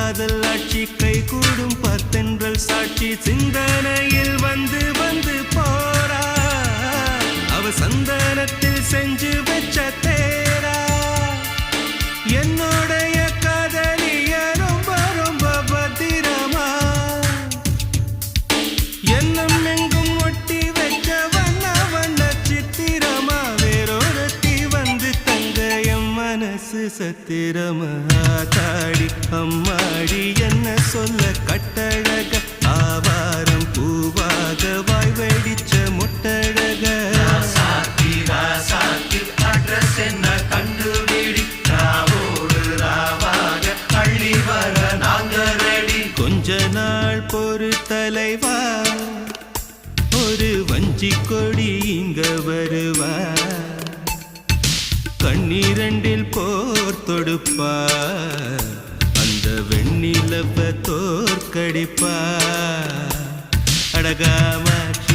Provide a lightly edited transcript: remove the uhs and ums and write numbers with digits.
காதல் ஆட்சி கை கூடும் பத்தென்றல் சாட்சி சிந்தனையில் வந்து வந்து போறா அவ சந்தனத்தில் செஞ்சு வச்ச தேரா என்னோடைய காதலிய ரொம்ப ரொம்ப பத்திரமா என்னும் எங்கும் ஒட்டி வச்ச வண்ண வண்ண சித்திரமா வேறொருத்தி வந்து தங்க என் மனசு சத்திரமா தாடி அம்மாடி என்ன சொல்ல கட்டழக ஆவாரம் பூவாக வாய் வெடிச்ச முட்டழக அட்ரஸ் என்ன கண்டுபிடி ராவோடு ராவாக அள்ளி வர நாங்க ரெடி கொஞ்ச நாள் பொறு தலைவா ஒரு வஞ்சி கொடி இங்க வருவா கண்ணீரண்டில் போர் தொடுப்பா அந்த வெண்ணிலவ தோற்கடிப்பா அடகாமாட்சி